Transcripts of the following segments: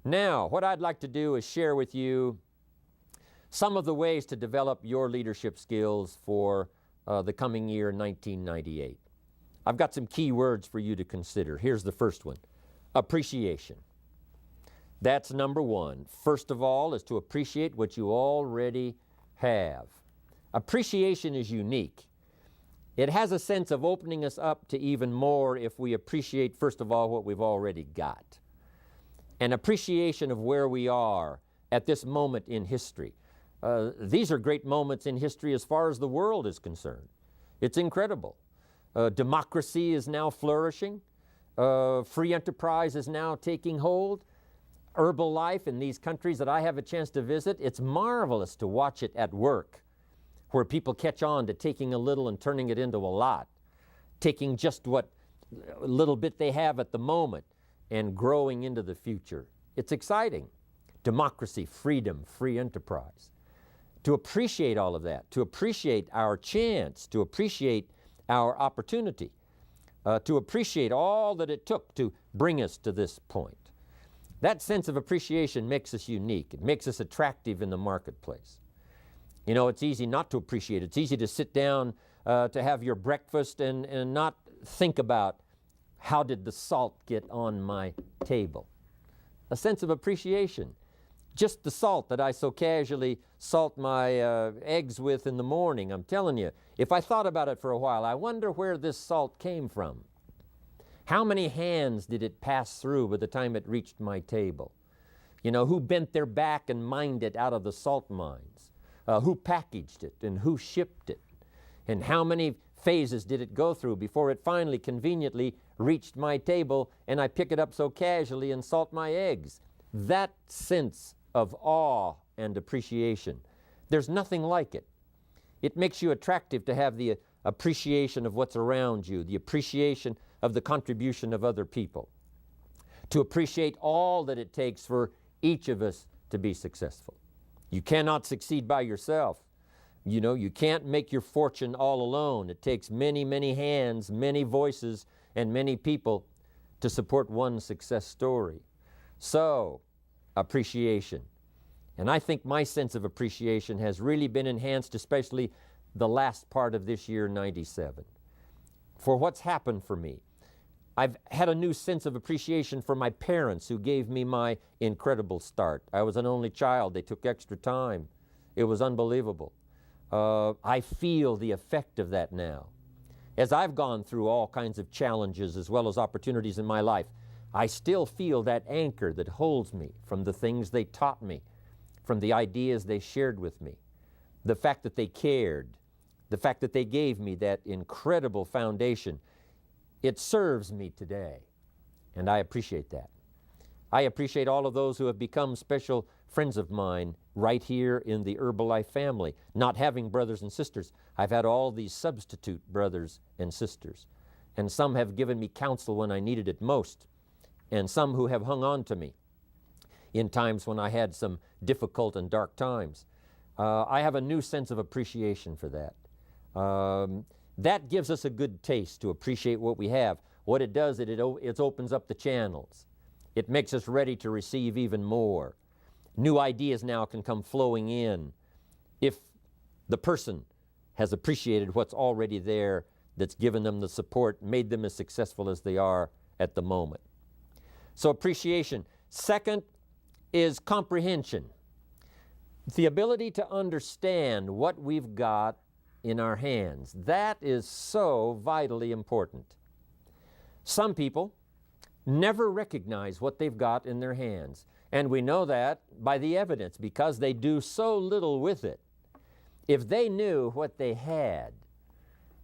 Now, what I'd like to do is share with you some of the ways to develop your leadership skills for the coming year, 1998. I've got some key words for you to consider. Here's the first one: appreciation. That's number one. First of all is to appreciate what you already have. Appreciation is unique. It has a sense of opening us up to even more if we appreciate, first of all, what we've already got. An appreciation of where we are at this moment in history. These are great moments in history as far as the world is concerned. It's incredible. Democracy is now flourishing. Free enterprise is now taking hold. Herbalife in these countries that I have a chance to visit, it's marvelous to watch it at work, where people catch on to taking a little and turning it into a lot, taking just what little bit they have at the moment and growing into the future. It's exciting. Democracy, freedom, free enterprise. To appreciate all of that, to appreciate our chance, to appreciate our opportunity, to appreciate all that it took to bring us to this point. That sense of appreciation makes us unique. It makes us attractive in the marketplace. You know, it's easy not to appreciate it. It's easy to sit down to have your breakfast and not think about how did the salt get on my table. A sense of appreciation. Just the salt that I so casually salt my eggs with in the morning. I'm telling you, if I thought about it for a while, I wonder where this salt came from. How many hands did it pass through by the time it reached my table? You know, who bent their back and mined it out of the salt mines? Who packaged it and who shipped it? And how many phases did it go through before it finally conveniently reached my table and I pick it up so casually and salt my eggs? That sense of awe and appreciation, there's nothing like it. It makes you attractive to have the appreciation of what's around you, the appreciation of the contribution of other people, to appreciate all that it takes for each of us to be successful. You cannot succeed by yourself. You know, you can't make your fortune all alone. It takes many, many hands, many voices, and many people to support one success story. So, appreciation. And I think my sense of appreciation has really been enhanced, especially the last part of this year, 97. For what's happened for me. I've had a new sense of appreciation for my parents who gave me my incredible start. I was an only child. They took extra time. It was unbelievable. I feel the effect of that now. As I've gone through all kinds of challenges as well as opportunities in my life, I still feel that anchor that holds me from the things they taught me, from the ideas they shared with me, the fact that they cared, the fact that they gave me that incredible foundation. It serves me today, and I appreciate that. I appreciate all of those who have become special friends of mine right here in the Herbalife family. Not having brothers and sisters, I've had all these substitute brothers and sisters, and some have given me counsel when I needed it most, and some who have hung on to me in times when I had some difficult and dark times. I have a new sense of appreciation for that. That gives us a good taste to appreciate what we have. What it does, it opens up the channels. It makes us ready to receive even more. New ideas now can come flowing in if the person has appreciated what's already there, that's given them the support, made them as successful as they are at the moment. So appreciation. Second is comprehension. The ability to understand what we've got in our hands. That is so vitally important. Some people never recognize what they've got in their hands. And we know that by the evidence because they do so little with it. If they knew what they had,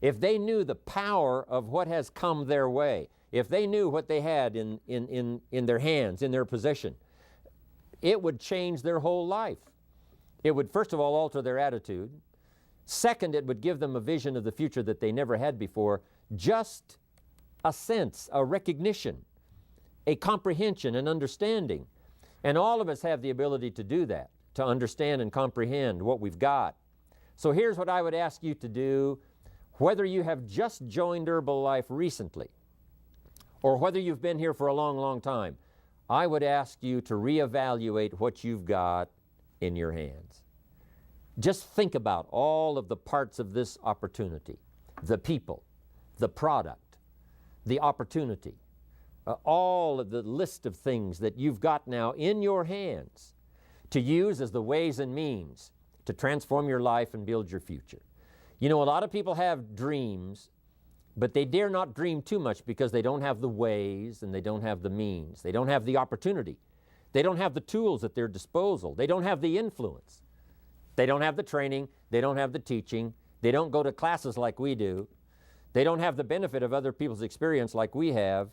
if they knew the power of what has come their way, if they knew what they had in their hands, in their possession, it would change their whole life. It would first of all alter their attitude. Second, it would give them a vision of the future that they never had before, just a sense, a recognition, a comprehension, an understanding. And all of us have the ability to do that, to understand and comprehend what we've got. So here's what I would ask you to do, whether you have just joined Herbalife recently, or whether you've been here for a long, long time. I would ask you to reevaluate what you've got in your hands. Just think about all of the parts of this opportunity, the people, the product, the opportunity, all of the list of things that you've got now in your hands to use as the ways and means to transform your life and build your future. You know, a lot of people have dreams, but they dare not dream too much because they don't have the ways and they don't have the means. They don't have the opportunity. They don't have the tools at their disposal. They don't have the influence. They don't have the training. They don't have the teaching. They don't go to classes like we do. They don't have the benefit of other people's experience like we have.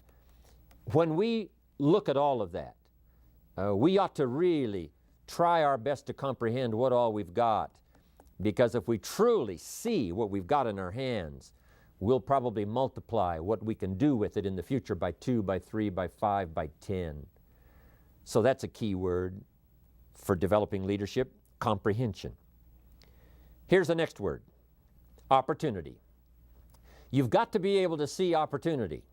When we look at all of that, we ought to really try our best to comprehend what all we've got, because if we truly see what we've got in our hands, we'll probably multiply what we can do with it in the future by 2, by 3, by 5, by 10. So that's a key word for developing leadership: comprehension. Here's the next word: opportunity. You've got to be able to see opportunity.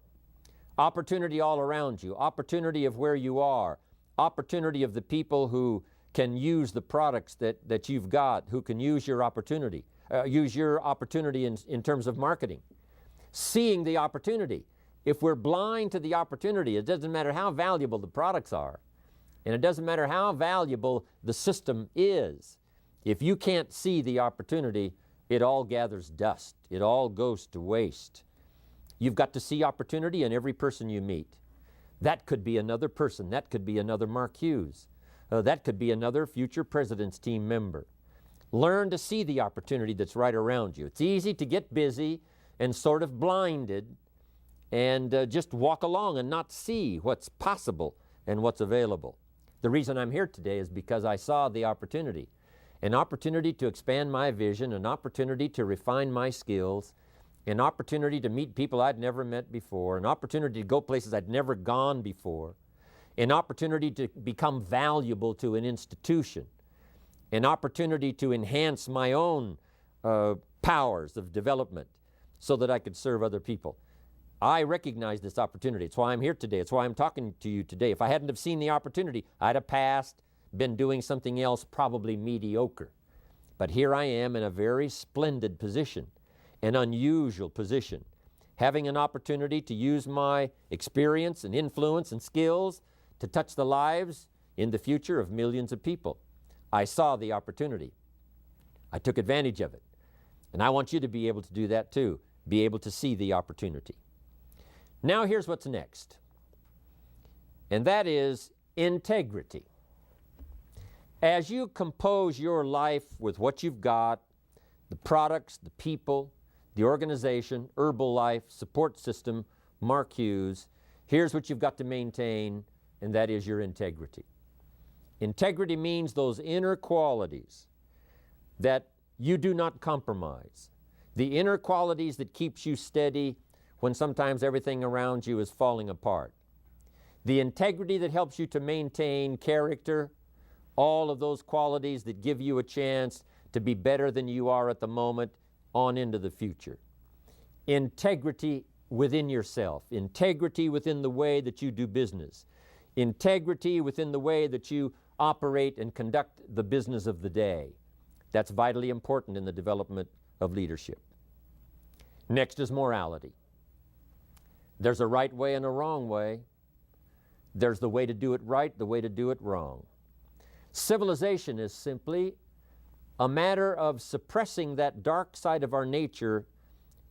Opportunity all around you, opportunity of where you are, opportunity of the people who can use the products that you've got, who can use your opportunity, in terms of marketing. Seeing the opportunity. If we're blind to the opportunity, it doesn't matter how valuable the products are, and it doesn't matter how valuable the system is. If you can't see the opportunity, it all gathers dust. It all goes to waste. You've got to see opportunity in every person you meet. That could be another person. That could be another Mark Hughes. That could be another future president's team member. Learn to see the opportunity that's right around you. It's easy to get busy and sort of blinded and just walk along and not see what's possible and what's available. The reason I'm here today is because I saw the opportunity. An opportunity to expand my vision, an opportunity to refine my skills, an opportunity to meet people I'd never met before, an opportunity to go places I'd never gone before, an opportunity to become valuable to an institution, an opportunity to enhance my own powers of development so that I could serve other people. I recognize this opportunity. It's why I'm here today. It's why I'm talking to you today. If I hadn't have seen the opportunity, I'd have passed, been doing something else, probably mediocre. But here I am in a very splendid position, an unusual position, having an opportunity to use my experience and influence and skills to touch the lives in the future of millions of people. I saw the opportunity. I took advantage of it. And I want you to be able to do that too, be able to see the opportunity. Now here's what's next, and that is integrity. As you compose your life with what you've got, the products, the people, the organization, Herbalife, support system, Mark Hughes, here's what you've got to maintain, and that is your integrity. Integrity means those inner qualities that you do not compromise, the inner qualities that keeps you steady when sometimes everything around you is falling apart. The integrity that helps you to maintain character, all of those qualities that give you a chance to be better than you are at the moment on into the future. Integrity within yourself, integrity within the way that you do business, integrity within the way that you operate and conduct the business of the day. That's vitally important in the development of leadership. Next is morality. There's a right way and a wrong way. There's the way to do it right, the way to do it wrong. Civilization is simply a matter of suppressing that dark side of our nature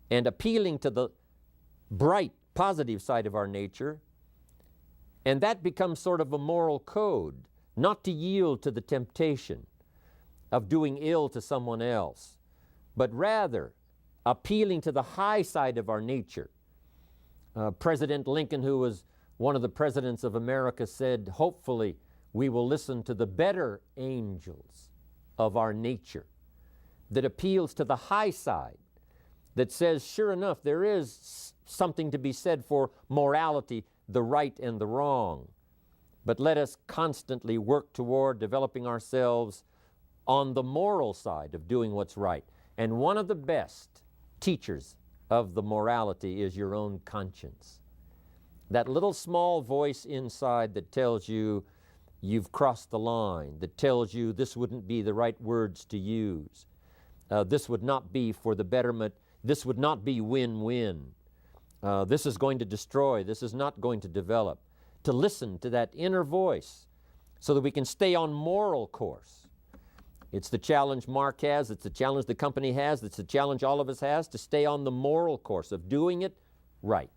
and appealing to the bright, positive side of our nature. And that becomes sort of a moral code, not to yield to the temptation of doing ill to someone else, but rather appealing to the high side of our nature. President Lincoln, who was one of the presidents of America, said, hopefully we will listen to the better angels of our nature, that appeals to the high side, that says, sure enough, there is something to be said for morality, the right and the wrong. But let us constantly work toward developing ourselves on the moral side of doing what's right. And one of the best teachers of the morality is your own conscience. That little small voice inside that tells you you've crossed the line, that tells you this wouldn't be the right words to use. This would not be for the betterment. This would not be win-win. This is going to destroy. This is not going to develop. To listen to that inner voice so that we can stay on moral course. It's the challenge Mark has. It's the challenge the company has. It's the challenge all of us has, to stay on the moral course of doing it right.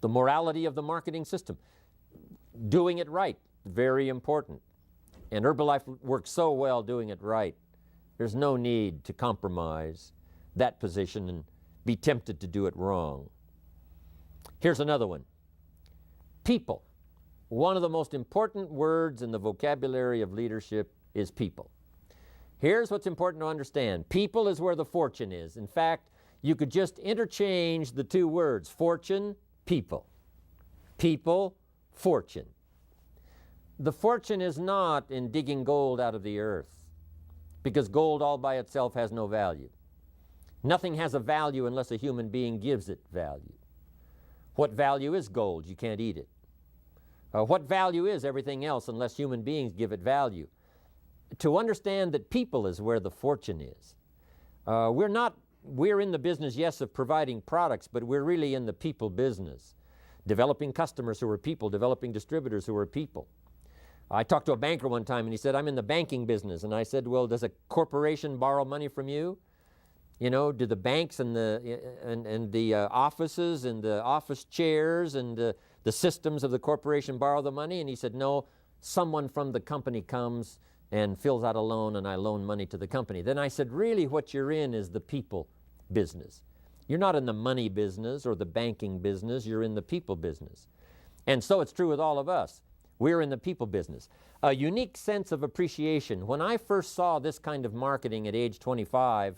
The morality of the marketing system. Doing it right, very important. And Herbalife works so well doing it right. There's no need to compromise that position and be tempted to do it wrong. Here's another one. People. One of the most important words in the vocabulary of leadership is people. Here's what's important to understand. People is where the fortune is. In fact, you could just interchange the two words, fortune, people. People, fortune. The fortune is not in digging gold out of the earth, because gold all by itself has no value. Nothing has a value unless a human being gives it value. What value is gold? You can't eat it. What value is everything else unless human beings give it value? To understand that people is where the fortune is. We're in the business, yes, of providing products, but we're really in the people business. Developing customers who are people, developing distributors who are people. I talked to a banker one time and he said, I'm in the banking business. And I said, well, does a corporation borrow money from you? You know, do the banks and the offices and the office chairs and the systems of the corporation borrow the money? And he said, no, someone from the company comes and fills out a loan and I loan money to the company. Then I said, really what you're in is the people business. You're not in the money business or the banking business, you're in the people business. And so it's true with all of us. We're in the people business. A unique sense of appreciation. When I first saw this kind of marketing at age 25,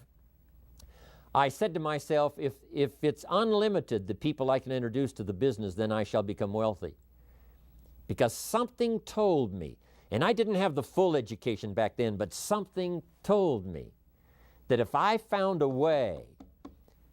I said to myself, if it's unlimited, the people I can introduce to the business, then I shall become wealthy. Because something told me, and I didn't have the full education back then, but something told me that if I found a way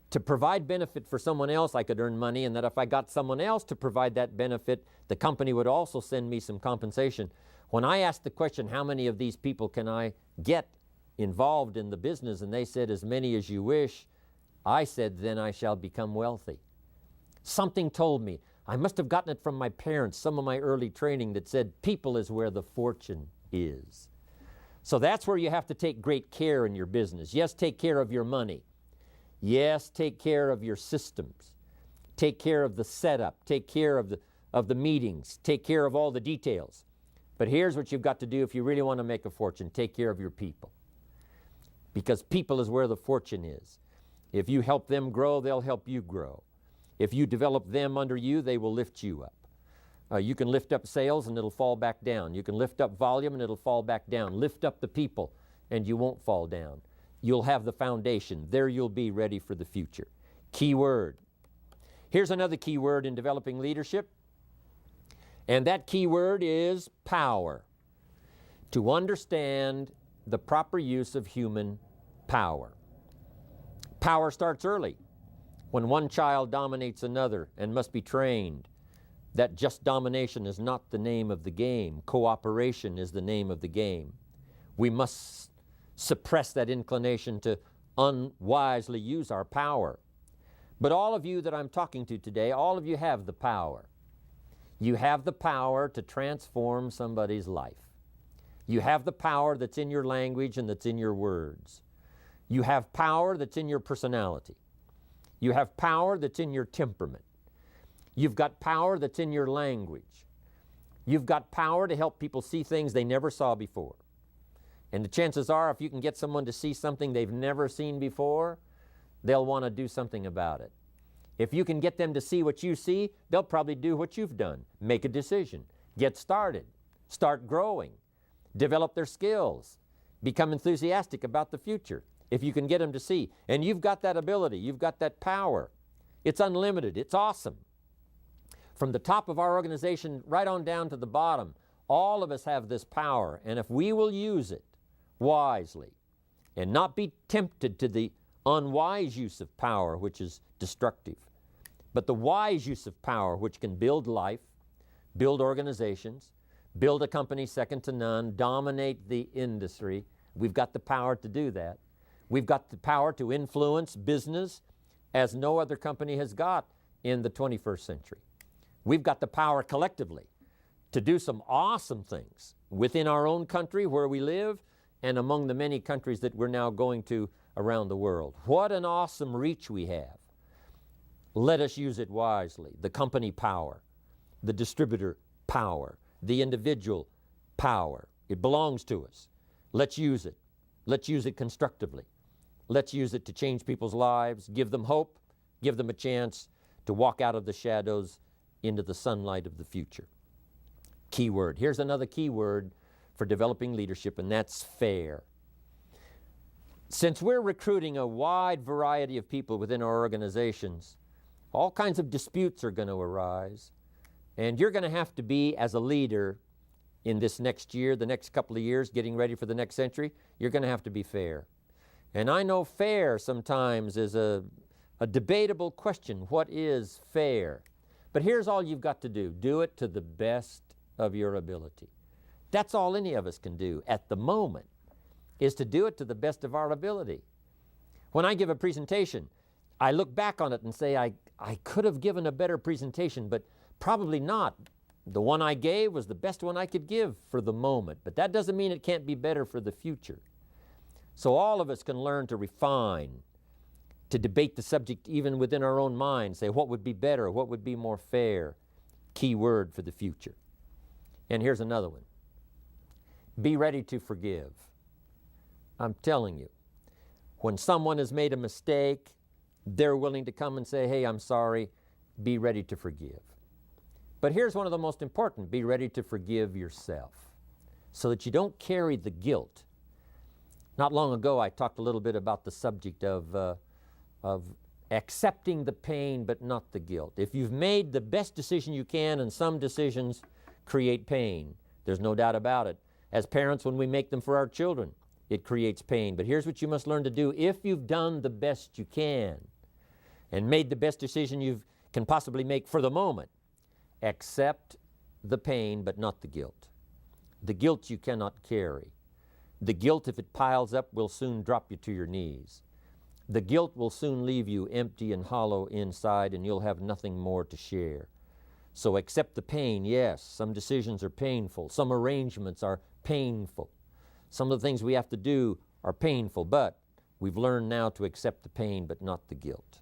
to provide benefit for someone else, I could earn money, and that if I got someone else to provide that benefit, the company would also send me some compensation. When I asked the question, how many of these people can I get involved in the business, and they said, as many as you wish, I said, then I shall become wealthy. Something told me. I must have gotten it from my parents, some of my early training that said, people is where the fortune is. So that's where you have to take great care in your business. Yes, take care of your money. Yes, take care of your systems. Take care of the setup. Take care of the meetings. Take care of all the details. But here's what you've got to do if you really want to make a fortune. Take care of your people. Because people is where the fortune is. If you help them grow, they'll help you grow. If you develop them under you, they will lift you up. You can lift up sales and it'll fall back down. You can lift up volume and it'll fall back down. Lift up the people and you won't fall down. You'll have the foundation. There you'll be ready for the future. Key word. Here's another key word in developing leadership. And that key word is power. To understand the proper use of human power. Power starts early. When one child dominates another and must be trained, that just domination is not the name of the game. Cooperation is the name of the game. We must suppress that inclination to unwisely use our power. But all of you that I'm talking to today, all of you have the power. You have the power to transform somebody's life. You have the power that's in your language and that's in your words. You have power that's in your personality. You have power that's in your temperament. You've got power that's in your language. You've got power to help people see things they never saw before. And the chances are, if you can get someone to see something they've never seen before, they'll want to do something about it. If you can get them to see what you see, they'll probably do what you've done. Make a decision. Get started. Start growing. Develop their skills. Become enthusiastic about the future. If you can get them to see. And you've got that ability. You've got that power. It's unlimited. It's awesome. From the top of our organization right on down to the bottom, all of us have this power. And if we will use it wisely and not be tempted to the unwise use of power, which is destructive, but the wise use of power, which can build life, build organizations, build a company second to none, dominate the industry. We've got the power to do that. We've got the power to influence business as no other company has got in the 21st century. We've got the power collectively to do some awesome things within our own country where we live and among the many countries that we're now going to around the world. What an awesome reach we have. Let us use it wisely. The company power, the distributor power, the individual power. It belongs to us. Let's use it. Let's use it constructively. Let's use it to change people's lives, give them hope, give them a chance to walk out of the shadows into the sunlight of the future. Key word. Here's another key word for developing leadership, and that's fair. Since we're recruiting a wide variety of people within our organizations, all kinds of disputes are going to arise, and you're going to have to be, as a leader in this next year, the next couple of years, getting ready for the next century, you're going to have to be fair. And I know fair sometimes is a debatable question. What is fair? But here's all you've got to do. Do it to the best of your ability. That's all any of us can do at the moment, is to do it to the best of our ability. When I give a presentation, I look back on it and say, I could have given a better presentation, but probably not. The one I gave was the best one I could give for the moment, but that doesn't mean it can't be better for the future. So all of us can learn to refine, to debate the subject even within our own mind, say what would be better, what would be more fair. Key word for the future. And here's another one. Be ready to forgive. I'm telling you, when someone has made a mistake, they're willing to come and say, hey, I'm sorry. Be ready to forgive. But here's one of the most important. Be ready to forgive yourself so that you don't carry the guilt. Not long ago, I talked a little bit about the subject of accepting the pain but not the guilt. If you've made the best decision you can, and some decisions create pain, there's no doubt about it. As parents, when we make them for our children, it creates pain. But here's what you must learn to do. If you've done the best you can and made the best decision you can possibly make for the moment, accept the pain but not the guilt. The guilt you cannot carry. The guilt, if it piles up, will soon drop you to your knees. The guilt will soon leave you empty and hollow inside, and you'll have nothing more to share. So accept the pain. Yes, some decisions are painful. Some arrangements are painful. Some of the things we have to do are painful, but we've learned now to accept the pain but not the guilt.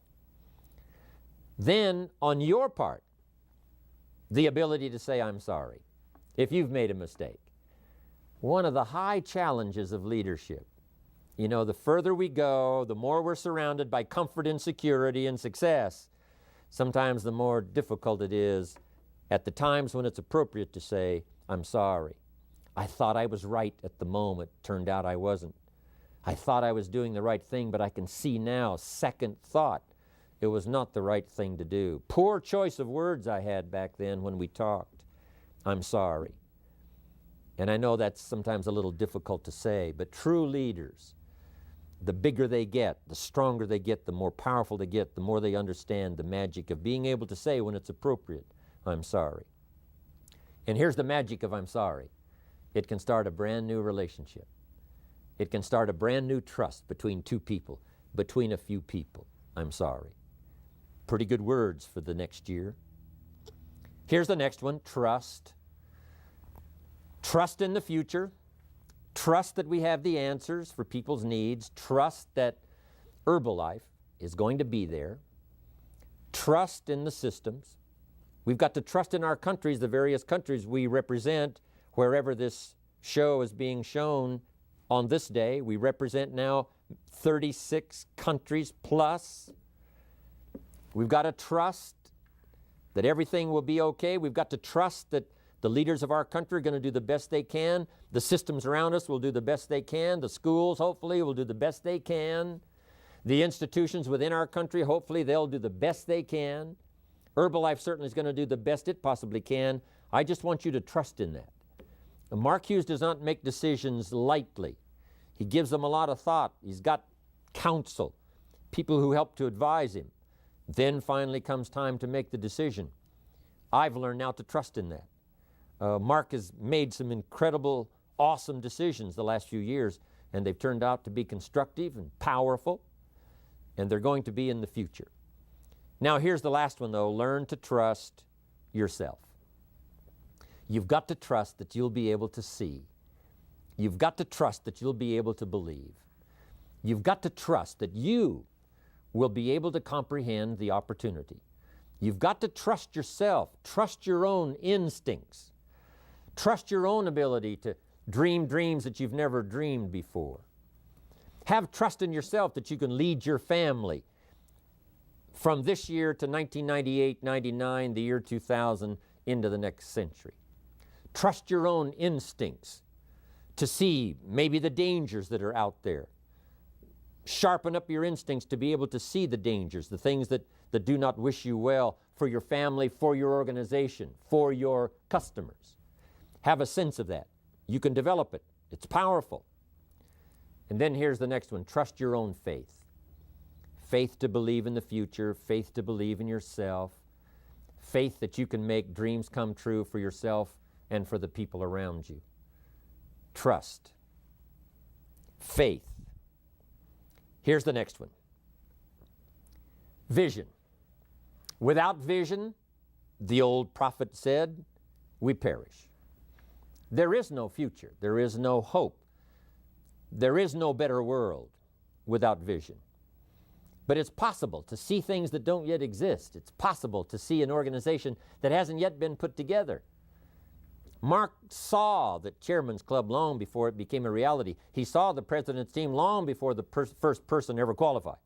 Then, on your part, the ability to say, I'm sorry, if you've made a mistake. One of the high challenges of leadership, you know, the further we go, the more we're surrounded by comfort and security and success, sometimes the more difficult it is at the times when it's appropriate to say, I'm sorry. I thought I was right at the moment. Turned out I wasn't. I thought I was doing the right thing, but I can see now, second thought, it was not the right thing to do. Poor choice of words I had back then when we talked. I'm sorry. And I know that's sometimes a little difficult to say, but true leaders, the bigger they get, the stronger they get, the more powerful they get, the more they understand the magic of being able to say when it's appropriate, I'm sorry. And here's the magic of I'm sorry. It can start a brand new relationship. It can start a brand new trust between two people, between a few people. I'm sorry. Pretty good words for the next year. Here's the next one, trust. Trust in the future. Trust that we have the answers for people's needs. Trust that Herbalife is going to be there. Trust in the systems. We've got to trust in our countries, the various countries we represent, wherever this show is being shown on this day. We represent now 36 countries plus. We've got to trust that everything will be okay. We've got to trust that the leaders of our country are going to do the best they can. The systems around us will do the best they can. The schools, hopefully, will do the best they can. The institutions within our country, hopefully, they'll do the best they can. Herbalife certainly is going to do the best it possibly can. I just want you to trust in that. And Mark Hughes does not make decisions lightly. He gives them a lot of thought. He's got counsel, people who help to advise him. Then finally comes time to make the decision. I've learned now to trust in that. Mark has made some incredible, awesome decisions the last few years, and they've turned out to be constructive and powerful, and they're going to be in the future. Now here's the last one though, learn to trust yourself. You've got to trust that you'll be able to see. You've got to trust that you'll be able to believe. You've got to trust that you will be able to comprehend the opportunity. You've got to trust yourself, trust your own instincts, trust your own ability to dream dreams that you've never dreamed before. Have trust in yourself that you can lead your family from this year to 1998, 99, the year 2000, into the next century. Trust your own instincts to see maybe the dangers that are out there. Sharpen up your instincts to be able to see the dangers, the things that do not wish you well for your family, for your organization, for your customers. Have a sense of that. You can develop it. It's powerful. And then here's the next one. Trust your own faith. Faith to believe in the future, faith to believe in yourself, faith that you can make dreams come true for yourself and for the people around you. Trust. Faith. Here's the next one. Vision. Without vision, the old prophet said, we perish. There is no future. There is no hope. There is no better world without vision. But it's possible to see things that don't yet exist. It's possible to see an organization that hasn't yet been put together. Mark saw the Chairman's Club long before it became a reality. He saw the President's team long before the first person ever qualified.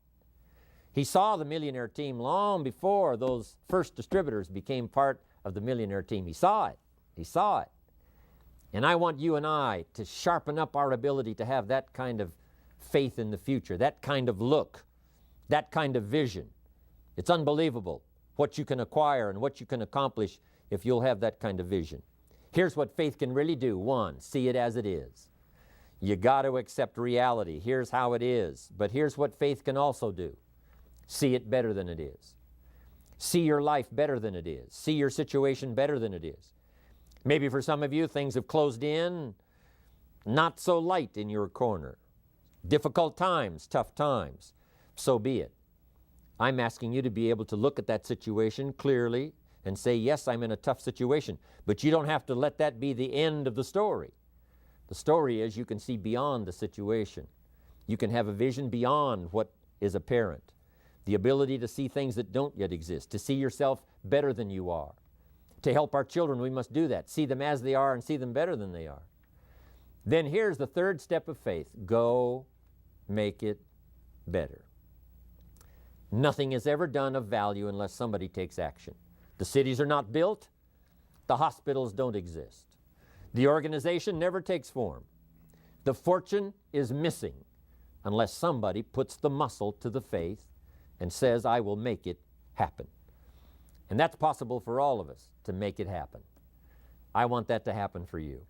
He saw the Millionaire team long before those first distributors became part of the Millionaire team. He saw it. He saw it. And I want you and I to sharpen up our ability to have that kind of faith in the future, that kind of look, that kind of vision. It's unbelievable what you can acquire and what you can accomplish if you'll have that kind of vision. Here's what faith can really do. One, see it as it is. You got to accept reality. Here's how it is. But here's what faith can also do. See it better than it is. See your life better than it is. See your situation better than it is. Maybe for some of you, things have closed in, not so light in your corner. Difficult times, tough times. So be it. I'm asking you to be able to look at that situation clearly and say, yes, I'm in a tough situation. But you don't have to let that be the end of the story. The story is you can see beyond the situation. You can have a vision beyond what is apparent. The ability to see things that don't yet exist, to see yourself better than you are. To help our children, we must do that. See them as they are and see them better than they are. Then here's the third step of faith. Go make it better. Nothing is ever done of value unless somebody takes action. The cities are not built. The hospitals don't exist. The organization never takes form. The fortune is missing unless somebody puts the muscle to the faith and says, I will make it happen. And that's possible for all of us to make it happen. I want that to happen for you.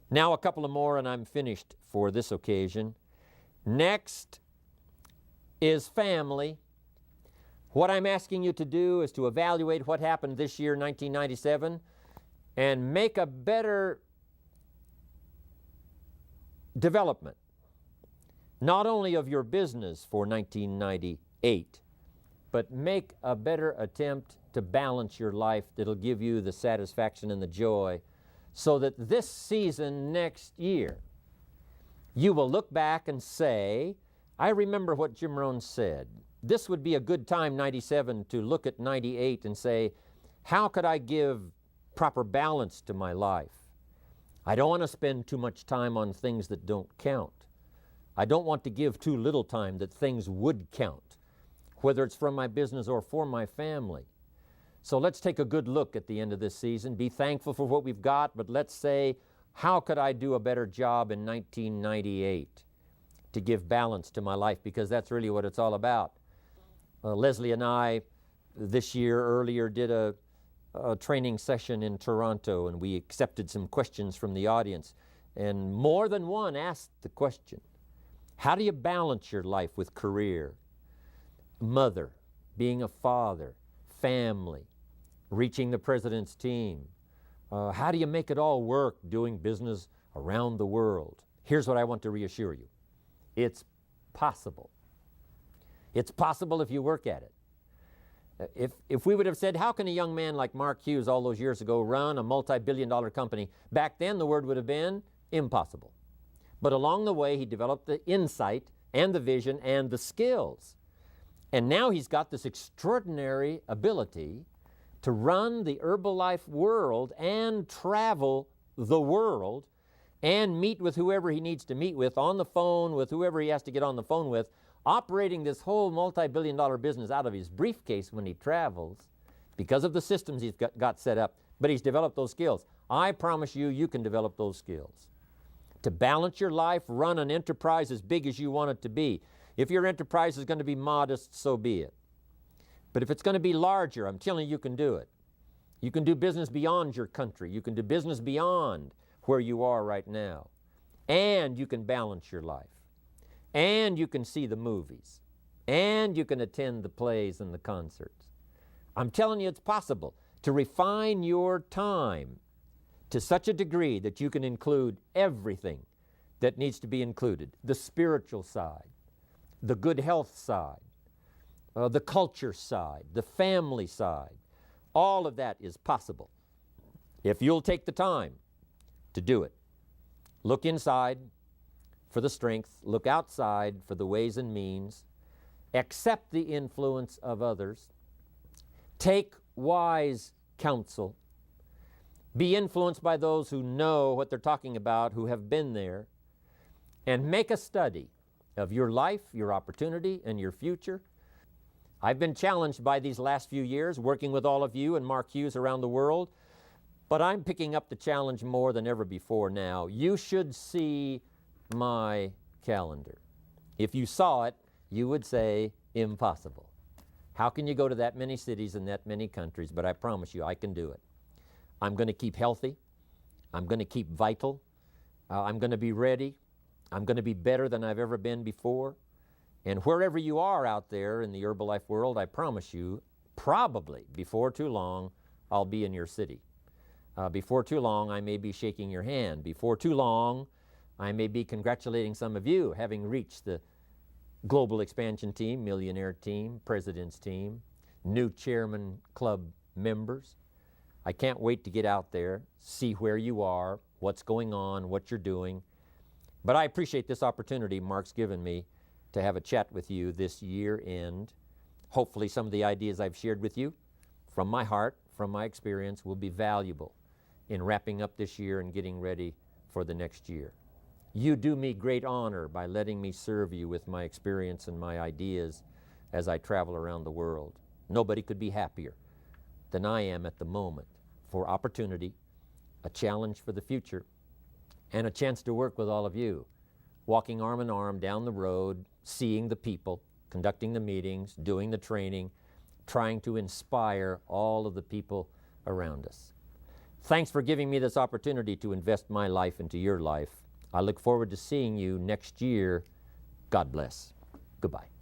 Now a couple of more and I'm finished for this occasion. Next is family. What I'm asking you to do is to evaluate what happened this year, 1997, and make a better development, not only of your business for 1998, but make a better attempt to balance your life that'll give you the satisfaction and the joy so that this season next year, you will look back and say, I remember what Jim Rohn said. This would be a good time, 97, to look at 98 and say, how could I give proper balance to my life? I don't want to spend too much time on things that don't count. I don't want to give too little time that things would count, whether it's from my business or for my family. So let's take a good look at the end of this season. Be thankful for what we've got, but let's say, how could I do a better job in 1998 to give balance to my life? Because that's really what it's all about. Leslie and I, this year earlier, did a training session in Toronto, and we accepted some questions from the audience. And more than one asked the question, how do you balance your life with career, mother, being a father, family, reaching the president's team. How do you make it all work doing business around the world? Here's what I want to reassure you. It's possible. It's possible if you work at it. If we would have said, how can a young man like Mark Hughes all those years ago run a multi-billion-dollar company? Back then the word would have been impossible. But along the way he developed the insight and the vision and the skills. And now he's got this extraordinary ability to run the Herbalife world and travel the world and meet with whoever he needs to meet with on the phone, with whoever he has to get on the phone with, operating this whole multi-billion-dollar business out of his briefcase when he travels because of the systems he's got set up, but he's developed those skills. I promise you, you can develop those skills. To balance your life, run an enterprise as big as you want it to be. If your enterprise is going to be modest, so be it. But if it's going to be larger, I'm telling you, you can do it. You can do business beyond your country. You can do business beyond where you are right now. And you can balance your life. And you can see the movies. And you can attend the plays and the concerts. I'm telling you, it's possible to refine your time to such a degree that you can include everything that needs to be included. The spiritual side, the good health side, the culture side, the family side. All of that is possible if you'll take the time to do it. Look inside for the strength. Look outside for the ways and means. Accept the influence of others. Take wise counsel. Be influenced by those who know what they're talking about, who have been there. And make a study of your life, your opportunity, and your future. I've been challenged by these last few years working with all of you and Mark Hughes around the world, but I'm picking up the challenge more than ever before now. You should see my calendar. If you saw it, you would say, impossible. How can you go to that many cities and that many countries? But I promise you, I can do it. I'm going to keep healthy. I'm going to keep vital. I'm going to be ready. I'm going to be better than I've ever been before. And wherever you are out there in the Herbalife world, I promise you, probably before too long, I'll be in your city. Before too long, I may be shaking your hand. Before too long, I may be congratulating some of you having reached the global expansion team, millionaire team, president's team, new chairman club members. I can't wait to get out there, see where you are, what's going on, what you're doing. But I appreciate this opportunity Mark's given me to have a chat with you this year end. Hopefully some of the ideas I've shared with you from my heart, from my experience, will be valuable in wrapping up this year and getting ready for the next year. You do me great honor by letting me serve you with my experience and my ideas as I travel around the world. Nobody could be happier than I am at the moment for opportunity, a challenge for the future, and a chance to work with all of you, walking arm in arm down the road, seeing the people, conducting the meetings, doing the training, trying to inspire all of the people around us. Thanks for giving me this opportunity to invest my life into your life. I look forward to seeing you next year. God bless. Goodbye.